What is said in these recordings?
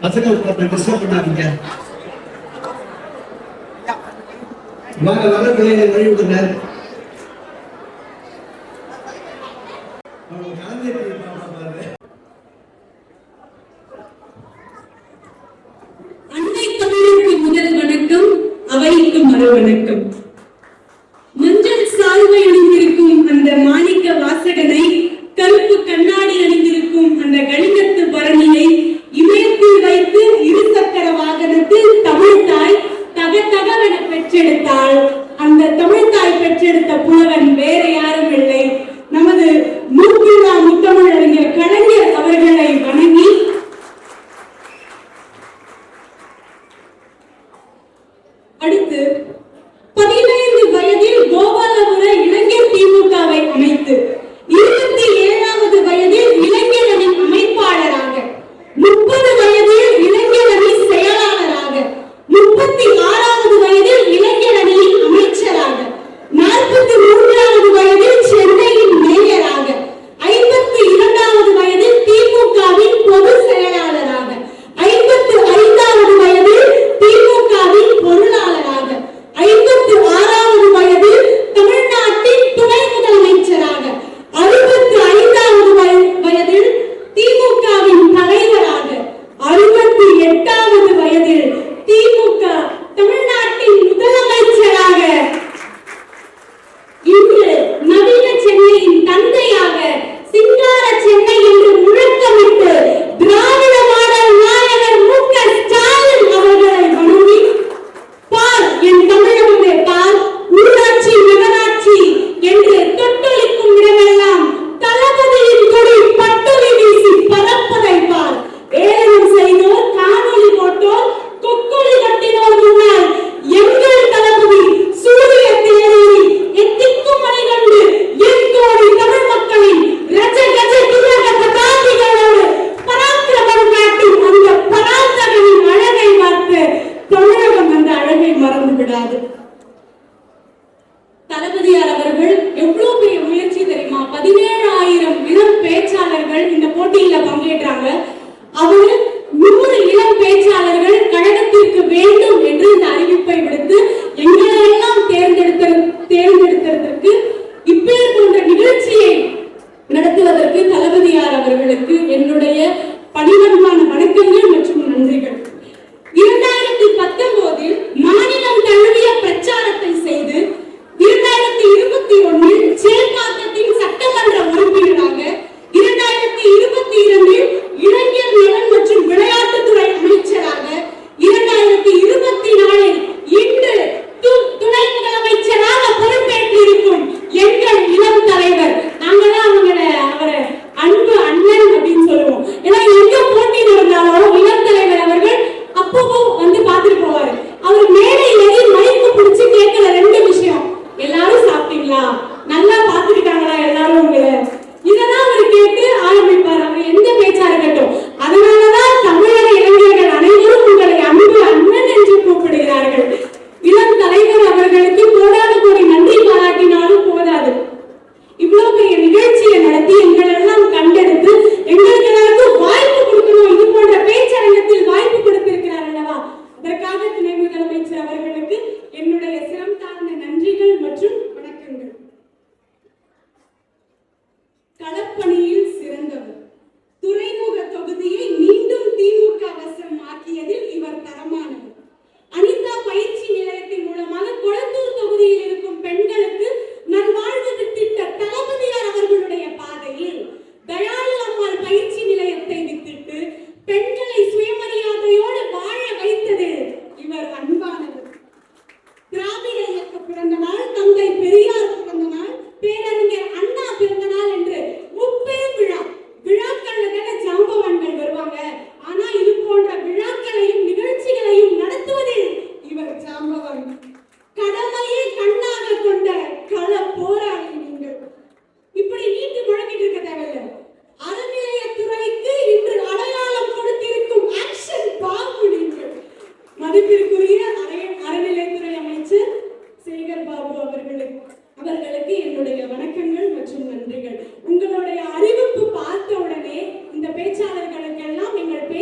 பசங்க டிஸ்டர்ப் பண்ணாதீங்க. வாங்க வர பிள்ளைகளை வழி விடுங்க. அன்னை தமிழுக்கு முதல் வணக்கம், அவைக்கு மறு வணக்கம். மஞ்சள் சால்வை அணிந்திருக்கும் அந்த மாணிக்க வாசகனை, கருப்பு கண்ணாடி அணிந்திருக்கும் அந்த கணிதத்து பரணியை இமயத்தில் வைத்து இருசக்கர வாகனத்தில் தமிழ் தாய் தகதகவென பெற்றெடுத்தாள். அந்த தமிழ் தாய் பெற்றெடுத்த புலவன் வேற யாரும் இல்லை, நமது மூக்கில்லா முத்தமிழறிஞர் கலைஞர் அவர்களை வணங்கி அடுத்து 13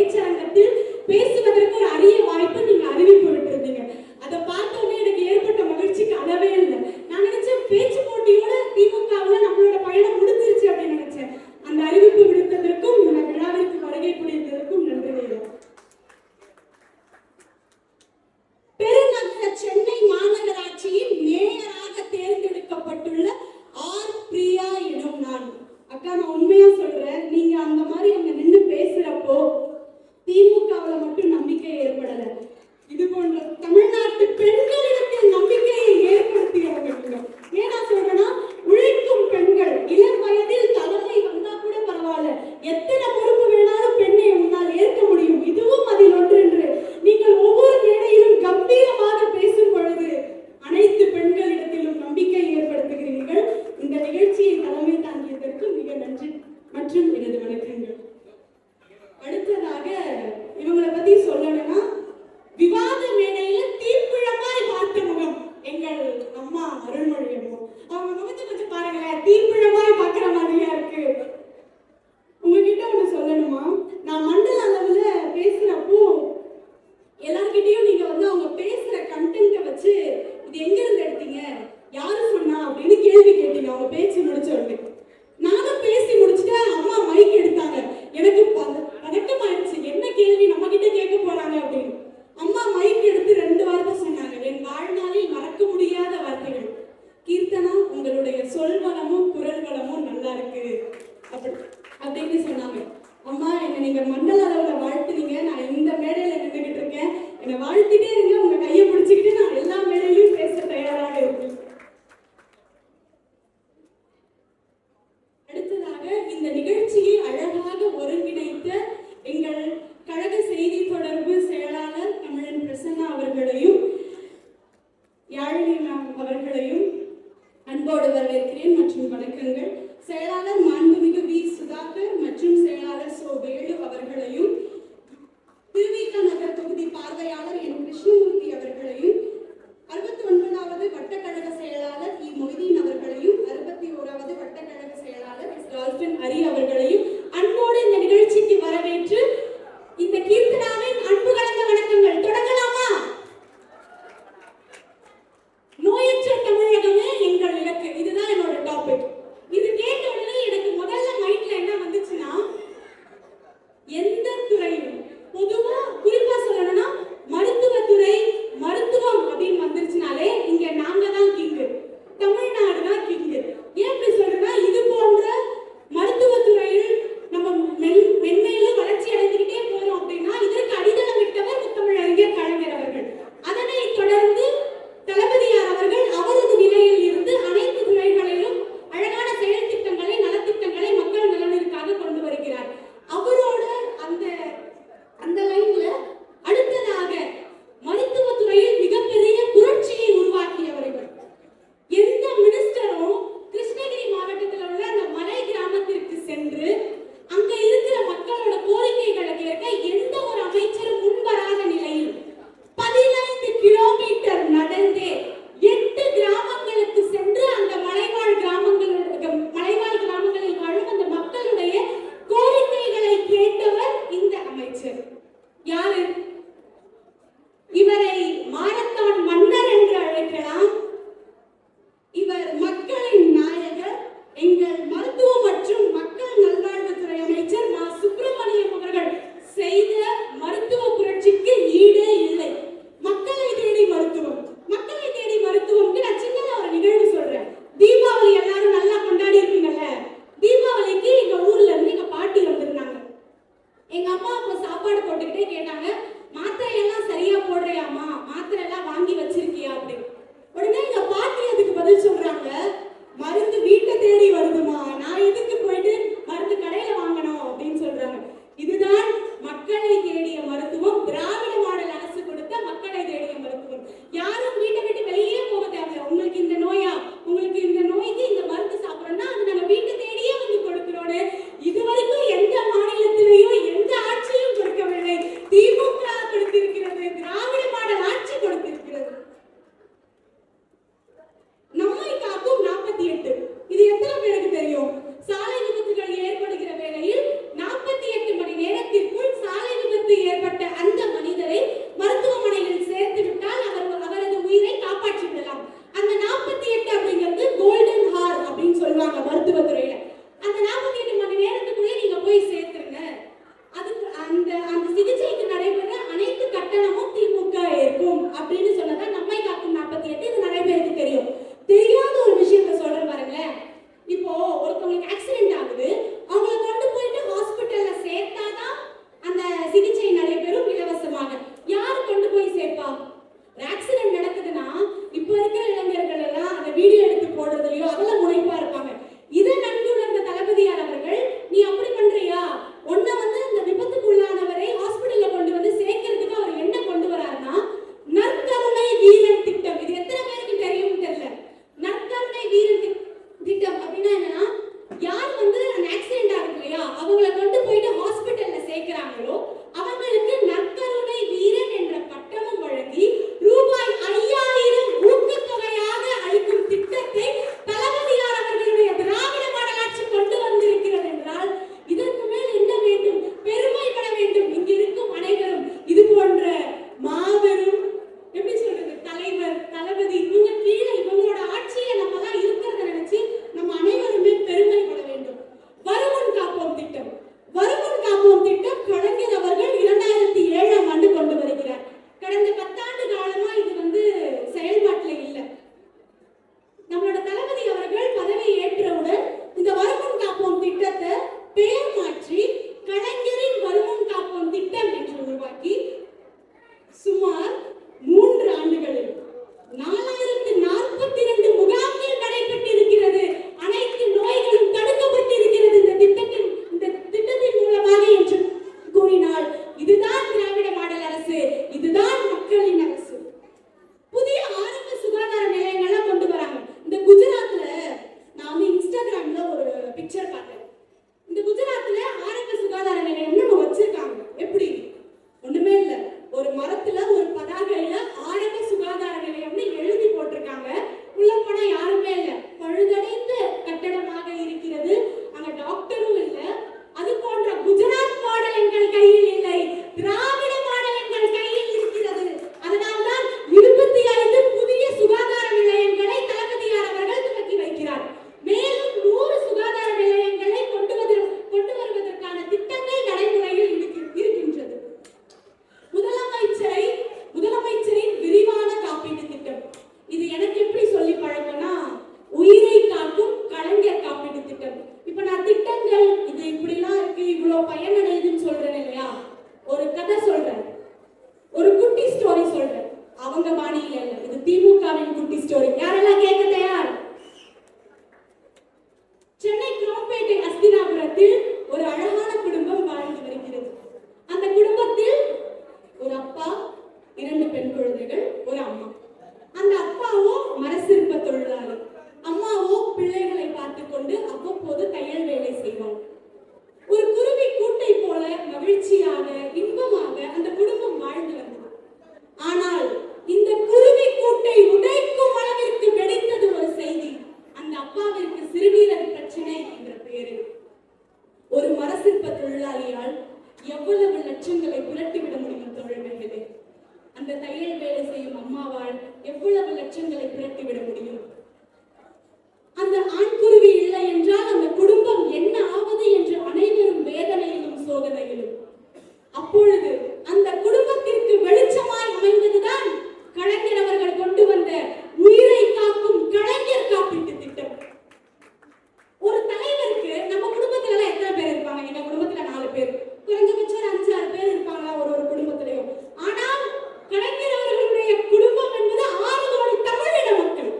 பேச்சரங்கத்தில் பேசுவதற்கு ஒரு அரிய வாய்ப்பு நீங்க அறிவிப்பு விட்டுருந்தீங்க. அதை பார்த்தோன்னே எனக்கு ஏற்பட்ட மகிழ்ச்சிக்கு அளவே இல்லை. நான் நினைச்சேன் பேச்சு போட்டியோட திமுகவுல நம்மளோட பயணம் முடிஞ்சிருச்சு அப்படின்னு நினைச்சேன். அந்த அறிவிப்பு விடுத்ததற்கும் இந்த விழாவிற்கு வருகை புரிந்ததற்கும் நன்றிகள். பெருநகர சென்னை மாநகராட்சியின் மேயராக தேர்ந்தெடுக்கப்பட்டுள்ள ஆர். பிரியா எனும் நான். அக்கா, நான் உண்மையா சொல்றேன், நீங்க அந்த மாதிரி அங்க நின்று பேசுறப்போ திமுகவுல மட்டும் நம்பிக்கை ஏற்படல, இது போன்ற தமிழ்நாட்டு பெண்களிடத்தில் நம்பிக்கையை ஏற்படுத்தியவங்க. ஏன்னா சொல்றேன்னா, உழைக்கும் பெண்கள் இளம் வயதில் தலைமை வந்தா கூட பரவாயில்ல, எத்தனை பொறுப்பு வேணாலும் பெண்ணை உன்னால் ஏற்க முடியும், இதுவும் அதில் ஒன்று என்று நீங்கள் ஒவ்வொரு மேடையிலும் கம்பீரமாக பேசும் பொழுது அனைத்து பெண்களிடத்திலும் நம்பிக்கை ஏற்படுத்துகிறீர்கள். இந்த நிகழ்ச்சியை தலைமை தாங்கியதற்கு மிக நன்றி மற்றும் எனது வணக்கங்கள். அடுத்ததாக இவங்களை பத்தி சொல்லணும்னா, விவாத மேடையில தீப்பிழமாய் பார்த்த முகம் எங்கள் அம்மா அருள்மொழி அம்மா. அவங்க முகத்தை கொஞ்சம் பாருங்களேன், தீப்பிழமாய் பார்க்கிற மாதிரியா இருக்கு. உங்ககிட்ட ஒண்ணு சொல்லணுமா, நான் மண்டல அளவுல பேசுறப்போ எல்லார்கிட்டையும் நீங்க அவங்க பேசுற கண்டென்ட்டை வச்சு இது எங்க இருந்து எடுத்தீங்க, யாரு சொன்னா அப்படின்னு கேள்வி கேட்டீங்க. அவங்க பேச்சு முடிச்ச உடனே நானும் பேசி முடிச்சுட்டேன். அம்மா மைக் எடுத்தாங்க. எனக்கு பதட்டமாயிடுச்சு, என்ன கேள்வி நம்ம கிட்ட கேட்க போறாங்க அப்படின்னு. அம்மா மைக் எடுத்து 2 வார்த்தை சொன்னாங்க, என் வாழ்நாளில் மறக்க முடியாத வார்த்தைகள். கீர்த்தனா, உங்களுடைய சொல் வளமும் குரல் வளமும் நல்லா இருக்கு அப்படின்னு சொன்னாங்க. அம்மா, என்ன நீங்க மண்டல அளவுல வாழ்த்துனீங்க, நான் இந்த மேடையில நின்றுகிட்டு இருக்கேன், என்னை வாழ்த்திட்டே இருங்க, உங்க கையை பிடிச்சிக்கிட்டு நான் எல்லா மேடையிலும் பேச தயாராக இருக்கேன். அடுத்ததாக இந்த நிகழ்ச்சியை அழகாக ஒருங்கிணைத்த எங்கள் கழக செய்தி தொடர்பு செயலாளர் தமிழன் பிரசன்னா அவர்களையும் யாழினி மேம் அவர்களையும் அன்போடு வரவேற்கிறேன் மற்றும் வணக்கங்கள். செயலாளர் மாண்புமிகு வி. சுதாகர் மற்றும் செயலாளர் சோ. வேலு அவர்களையும், திருவிக நகர் தொகுதி பார்வையாளர் என். கிருஷ்ணமூர்த்தி அவர்களையும், 69வது வட்டக்கழக செயலாளர் இ. மொய்தீன் அவர்களையும், 61வது வட்டக்கழக செயலாளர் எஸ். டால்பின் ஹரி அவர்களையும் அன்போடு இந்த நிகழ்ச்சிக்கு வரவேற்று இந்த கீர்த்தனாவின் அன்பு கலந்த வணக்கங்கள். தொடங்கலாமா? நோயற்ற தமிழகமே எங்கள் இலக்கு, இதுதான் என்னோட டாபிக். இது கேட்ட உடனே எனக்கு முதல்ல மைண்ட்ல என்ன வந்துச்சுன்னா, எந்த துறையும் பொதுவா குறிப்பா சொல்லணும்னா மருத்துவத்துறை, மருத்துவம் அப்படின்னு வந்துருச்சுனாலே இங்க நாங்க தான் கிங்கு, தமிழ்நாடு தான் கிங்கு. ஏன் இப்படி சொல்றேன்னா, இது போன்ற மருத்துவத்துறையில் நம்ம மென்மேலும் வளர்ச்சி அடைந்துகிட்டே போறோம் அப்படின்னா இதற்கு அடித்தளம் விட்டவர் முத்தமிழறிஞர் கலைஞர் அவர்கள். அதனை தொடர்ந்து தளபதியார் அவர்கள் அவரது நிலையில் இருந்து அனைத்து துறைகளிலும் அழகான செயல் திட்டங்களை, நலத்திட்டங்களை மக்கள் நலனிற்காக கொண்டு வருகிறார். அவரோட அந்த லைன்ல அடுத்ததாக மருத்துவத்துறையில் மிகப்பெரிய புரட்சியை உருவாக்கியவர்கள். எந்த மினிஸ்டரும் கிருஷ்ணகிரி மாவட்டத்தில் உள்ள அந்த மலை கிராமத்திற்கு சென்று அங்க இருக்கிற மக்களோட கோரிக்கைகளை கேட்க எந்த ஒரு அமைச்சரும் முன்வராத நிலையில் 15 கிலோமீட்டர் நடந்தே 8 கிராமங்களுக்கு சென்று அந்த மலைவாழ் கிராமங்களில் வாழும் அந்த மக்களுடைய கோரிக்கைகளை கேட்டவர் இந்த அமைச்சர். யாரு? இவரை மாரத்தான் மன்னர் என்று அழைக்கலாம். இவர் மக்களின் நாயகர். எங்கள் மருத்துவ மற்றும் மக்கள் நல்வாழ்வுத்துறை அமைச்சர் மா. சுப்பிரமணியம் அவர்கள் செய்த மருத்துவ புரட்சிக்கு ஈடே இல்லை. மக்களை தேடி மருத்துவம், மக்களை தேடி மருத்துவம்க்கு நான் சின்னதா ஒரு நிகழ்வு சொல்றேன். தீபாவளி எல்லாரும் நல்லா கொண்டாடி இருப்பீங்கல்ல. தீபாவளிக்கு எங்க ஊர்ல இருந்து எங்க பாட்டி வந்திருந்தாங்க. எங்க அம்மா அப்ப சாப்பாடு போட்டுக்கிட்டே கேட்டாங்க, மாத்திரை எல்லாம் சரியா போடுறியாமா, மாத்திரை எல்லாம் வாங்கி வச்சிருக்கியா அப்படின்னு. உடனே எங்க பாட்டி அதுக்கு பதில் சொல்றாங்க, மருந்து வீட்டை தேடி வருதுமா, நான் எதுக்கு போயிட்டு மருந்து கடையில வாங்கணும் அப்படின்னு சொல்றாங்க. இதுதான் மக்களை தேடிய மருத்துவம். திராவிட மாடல் அரசு கொடுத்த மக்களை தேடிய மருத்துவம். யாரும் வீட்டை விட்டு வெளியே போக தேவையில்லை. உங்களுக்கு இந்த நோயா, உங்களுக்கு இந்த நோய்க்கு இந்த மருந்து சாப்பிடணும்னா அது நாங்க வீட்டை தேடியே வந்து கொடுக்கிறோன்னு இதுவரைக்கும் எந்த மாநிலத்திலேயும் எந்த ஆட்சியும் கொடுக்கவில்லை. திமுக கொடுத்திருக்கிறது, திராவிட மாடல் ஆட்சி கொடுத்திருக்கிறது. நம்மை காக்கும் அந்த அந்த சிகிச்சைக்கு நடைபெற அனைத்து கட்டணமும் திமுக ஏற்கும் அப்படின்னு சொன்னதா நம்மை காக்கும் 48 இது நிறைய பேருக்கு தெரியும். தெரியாத ஒரு விஷயத்த சொல்றேன் பாருங்களேன். இப்போ ஒருத்தவங்களுக்கு ஆக்சிடென்ட் ஆகுது, அவங்களை கொண்டு போயிட்டு ஹாஸ்பிட்டல்ல சேர்த்தாதான் அந்த சிகிச்சை நடைபெறும் இலவசமாக. யார் கொண்டு போய் சேர்ப்பா? ஆக்சிடென்ட் நடக்குதுன்னா இப்ப இருக்கிற இளைஞர்கள் எல்லாம் அந்த வீடியோ எடுத்து போடுறதுலயோ அதெல்லாம் முனைப்பா இருப்பாங்க. இதை நன்கு உணர்ந்த தளபதியார் அவர்கள், நீ அப்படி பண்றியா, ஒன்ன வந்து இந்த விபத்துக்குள்ளானவரை ஹாஸ்பிட்டல்ல கொண்டு வந்து சேர்க்கிறதுக்கு அவர் என்ன கொண்டு வராருன்னா நற்கருணை வீரன் திட்டம். இது எத்தனை பேருக்கு தெரியும் தெரியல. நற்கருணை வீரன் திட்டம் அப்படின்னா என்னன்னா, யார் வந்து அந்த ஆக்சிடென்ட் ஆகுது இல்லையா அவங்கள கொண்டு போயிட்டு ஹாஸ்பிட்டல்ல சேர்க்கிறாங்களோ அவங்களுக்கு நற்கருணை வீரன் என்ற பட்டமும் வழங்கி ரூபாய் 5000 ஊக்கத்தொகையாக அளிக்கும் திட்டத்தை தளபதியார் அவர்களுடைய திராவிட மாடல் ஆட்சி கொண்டு வந்திருக்கிறது என்றால் இதற்கு மேல் என்ன வேண்டும்? பெருமைப்பட வேண்டும் இங்க இருக்கும் அனைவரும். இது போன்ற மாபெரும் எப்படி சொல்றது தலைவர் தளபதி இவங்க கீழே இவங்களோட ஆட்சியில நம்ம எல்லாம் இருக்கிறத நினைச்சு நம்ம அனைவருமே பெருமைப்பட வேண்டும். வருமுன் காப்போம் திட்டம், வருமுன் காப்போம் திட்டம் கலைஞர் அவர்கள் 2007ஆம் ஆண்டு கொண்டு வருகிறார். கடந்த 10 ஆண்டு காலமா இது வந்து செயல்பாட்டில் இல்லை. நம்மளோட தளபதி அவர்கள் பதவி ஏற்றவுடன் இந்த வருமுன் காப்போம் திட்டத்தை பெயர் மாற்றி கலைஞரின் வருமுன் காப்போம் திட்டம் என்று உருவாக்கி சுமார் 3 ஆண்டுகளில் 4042 முகாம்கள் நடைபெற்றிருக்கிறது. அனைத்து நோய்களும் தடுக்கப்பட்டிருக்கிறது இந்த திட்டத்தின் மூலமாக என்று கூறினால் இதுதான் திராவிட மாடல் அரசு, இதுதான் மக்களின் அரசு. புதிய ஆரம்ப சுகாதார நிலையங்கள்லாம் கொண்டு வராங்க. இந்த குஜராத்ல நான் வந்து இன்ஸ்டாகிராம்ல ஒரு பிக்சர் பார்த்தேன். இந்த குஜராத்ல ஆரம்ப சுகாதார நிலையம்னு வச்சிருக்காங்க. எப்படி? ஒண்ணுமே இல்ல, ஒரு மரத்துல ஒரு பதாகையில ஆரம்ப சுகாதார நிலையம்னு எழுதி போட்டிருக்காங்க. உள்ள போனா யாருமே இல்ல, பழுதடைந்த கட்டடமாக இருக்கிறது. அங்க டாக்டரும் இல்ல. அது போன்ற குஜராத் மாடல் எங்கள் கையில் இல்லை, திராவிட மாடல் எங்கள் கையில் இருக்கிறது. அதனால்தான் 25 புதிய சுகாதார நிலையங்களை தளபதியார் அவர்கள் துவக்கி வைக்கிறார். மேலும் 100 சுகாதார நிலையங்களை கொண்டு வருவதற்கான திட்டங்கள் நடைமுறையில் இருக்கின்றது. முதலமைச்சரின் விரிவான காப்பீட்டு திட்டம். இது எனக்கு எப்படி சொல்லி பழக்கம்னா, உயிரை காக்கும் கலைஞர் காப்பீட்டு திட்டம். இப்ப நான் திட்டங்கள் இது இப்படிலாம் இருக்கு, இவ்வளவு பயனடையுதுன்னு சொல்றேன் இல்லையா, ஒரு கதை சொல்றேன், ஒரு குட்டி ஸ்டோரி சொல்றேன். அவங்க பாணியில இல்ல, இது திமுகவின் குட்டி ஸ்டோரி. யாரெல்லாம் கேட்க தயார்? சென்னை குரோம்பேட்டை அஸ்தினாபுரத்தில் ஒரு அழகான குடும்பம் வாழ்ந்து வருகிறது. அந்த குடும்பத்தில் ஒரு அப்பா, 2 பெண் குழந்தைகள், ஒரு அம்மா. அந்த அப்பாவோ மரசிற்ப தொழிலாளி, அம்மாவோ பிள்ளைகளை பார்த்துக் கொண்டு அவ்வப்போது தையல் வேலை செய்வார். ஒரு குருவி கூட்டை போல மகிழ்ச்சியாக இன்பமாக அந்த குடும்பம் வாழ்ந்து வந்தது. ஆனால் இந்த குருவி கூட்டை உடைக்கும் அளவிற்கு வெடித்தது ஒரு செய்தி. அந்த அப்பாவிற்கு சிறுநீரக பிரச்சனை என்ற பெயரில். ஒரு மரசிற்ப தொழிலாளியால் எவ்வளவு லட்சங்களை புரட்டிவிட முடியும் தோழர்களே? அந்த தையல் வேலை செய்யும் அம்மாவால் எவ்வளவு லட்சங்களை புரட்டிவிட முடியும்? அந்த ஆண்குருவி இல்லை என்றால் அந்த குடும்பம் என்ன ஆவது என்று அனைவரும் வேதனையிலும் சோதனையிலும். அப்பொழுது அந்த குடும்பத்திற்கு வெளிச்சமாய் அமைந்ததுதான் கலைஞர் அவர்கள் கொண்டு வந்த உயிரை காக்கும் கலைஞர் காப்பீட்டு திட்டம். ஒரு தலைவருக்கு நம்ம குடும்பத்துல எத்தனை பேர் இருப்பாங்க? எங்க குடும்பத்துல 4 பேர், குறைஞ்சபட்சம் 5-6 பேர் இருப்பாங்களா ஒரு குடும்பத்திலையும். ஆனால் கலைஞர் அவர்களுடைய குடும்பம் என்பது 6 கோடி தமிழின மக்கள்.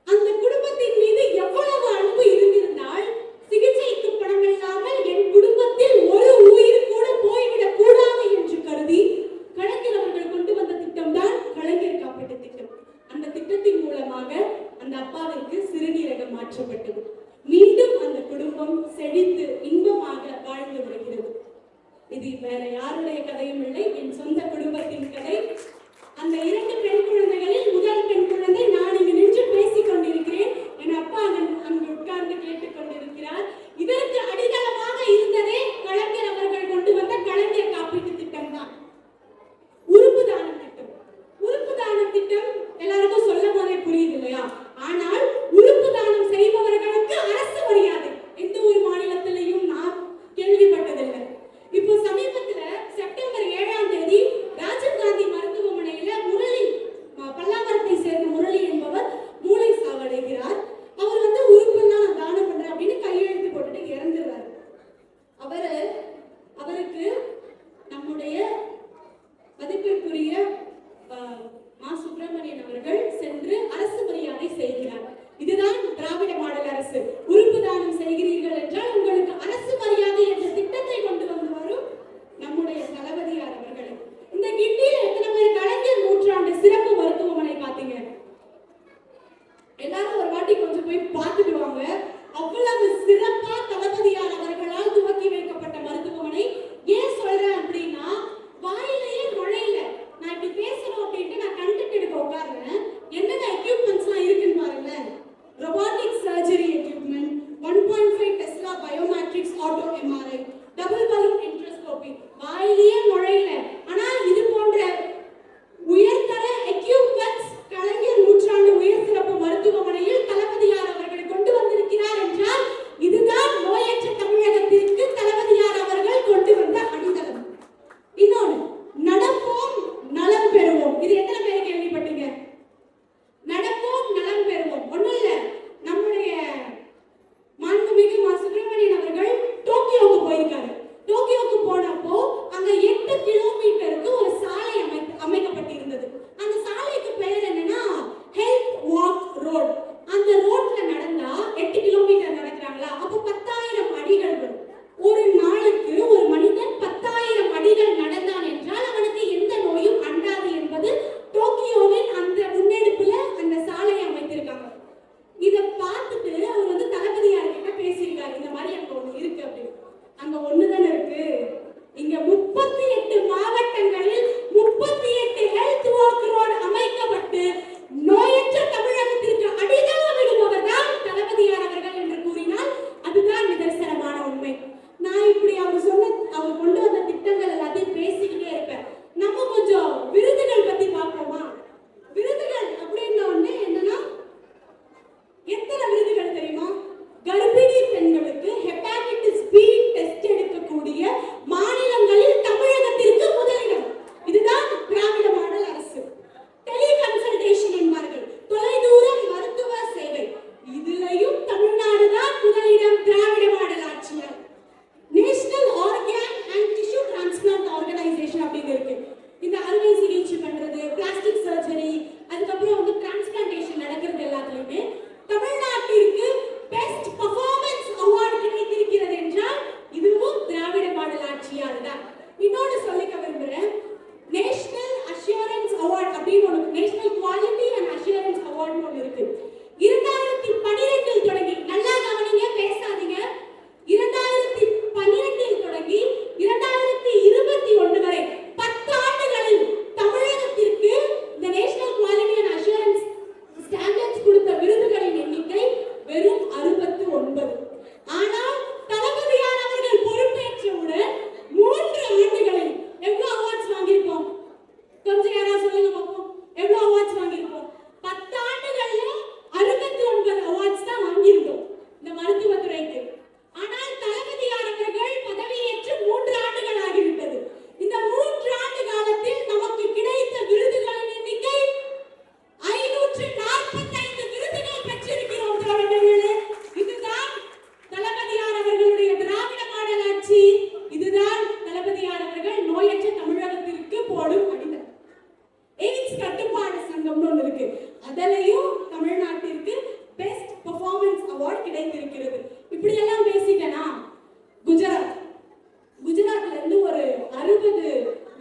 அந்த குடும்பத்தின் மீது எவ்வளவு அன்பு இருந்திருந்தால் சிகிச்சைக்கு பணம் இல்லாமல் என் குடும்பத்தில் ஒரு உயிர் கூட போய்விடக் கூடாது என்று கருதி கலைஞர் அவர்கள் கொண்டு வந்த திட்டம் தான் கலைஞர் காப்பீட்டு திட்டம். அந்த திட்டத்தின் மூலமாக அந்த அப்பாவிற்கு சிறுநீரகம் மாற்றப்பட்டது. மீண்டும் அந்த குடும்பம் செழித்து இன்பமாக வாழ்ந்து வருகிறது. இது வேற யாருடைய கதையும் இல்லை, என் சொந்த குடும்பத்தின் கதை. அந்த 2 பெண் குழந்தைகளில் முதல் பெண் குழந்தை நான் இங்கு நின்று பேசிக் கொண்டிருக்கிறேன். என் அப்பா அங்கு உட்கார்ந்து கேட்டுக் கொண்டிருக்கிறார். இதற்கு அடித்தளமாக இருந்ததே கலைஞர் அவர்கள் கொண்டு வந்த கலைஞர் காப்பீட்டு திட்டம் தான். உறுப்பு தானம் திட்டம். உறுப்பு தானம் திட்டம் எல்லாருக்கும் சொல்லும் போதே புரியுது இல்லையா? ஆனால் உறுப்பு தானம் செய்பவர்களுக்கு அரசு மரியாதை எந்த ஒரு மாநிலத்திலையும் நான் கேள்விப்பட்டதில்லை. இப்போ சமீப இன்னொன்று சொல்லிக்க விரும்புறேன். நேஷனல் அஷூரன்ஸ் அவார்ட் அப்படின்னு ஒன்று, நேஷனல் குவாலிட்டி அண்ட் அஷூரன்ஸ் அவார்ட்னு ஒன்று இருக்கு. 2012 தொடங்கி, நல்லா கவனிங்க, பேசாதீங்க. 2012 தொடங்கி 2021 வரை 10 ஆண்டுகளில் தமிழகத்திற்கு இந்த national quality and assurance standards கொடுத்த விருதுகளின் எண்ணிக்கை வெறும் 69. ஆனால் தளபதியார் அவர்கள் பொறுப்பேற்றவுடன் 3 ஆண்டுகளில் எவ்வளவு அவார்ட்ஸ் வாங்கியிருப்போம்? கொஞ்சம் யாராவது சொல்லுங்க பார்ப்போம். எவ்வளவு அவார்ட்ஸ் வாங்கியிருப்போம்? 10 ஆண்டுகள்ல 69 அவார்ட்ஸ் தான் வாங்கியிருந்தோம் இந்த மருத்துவத்துறைக்கு. ஆனால் தளபதியார் அவர்கள் பதவியேற்று 3 ஆண்டுகள் ஆகிவிட்டது. இந்த 3 ஆண்டு காலத்தில் நமக்கு கிடைத்த விருதுகளின் எண்ணிக்கை 545 விருதுகள் பெற்றிருக்கிறோம் தோழர்களே. இதுதான் தளபதியார் அவர்களுடைய திராவிட மாடல் ஆட்சி. இதுதான் தளபதியார் அவர்கள் நோயற்ற தமிழகத்திற்கு போடும் அடித்தளம். எய்ட்ஸ் கட்டுப்பாடு சங்கம்னு ஒன்று இருக்கு. அதிலையும் தமிழ்நாட்டிற்கு பெஸ்ட் பெர்ஃபார்மன்ஸ் அவார்ட் கிடைத்திருக்கிறது. இப்படி எல்லாம் பேசிட்டேனா, குஜராத்ல இருந்து ஒரு 60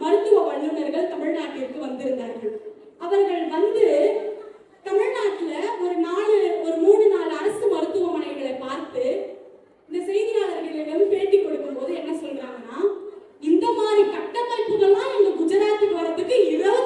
மருத்துவ வல்லுநர்கள் தமிழ்நாட்டிற்கு வந்திருந்தார்கள். அவர்கள் வந்து தமிழ்நாட்டுல ஒரு 3-4 அரசு மருத்துவமனைகளை பார்த்து இந்த செய்தியாளர்களிடம் பேட்டி கொடுக்கும் போது என்ன சொல்றாங்கன்னா, இந்த மாதிரி கட்டமைப்புகள்லாம் எங்க குஜராத்துக்கு வரதுக்கு 20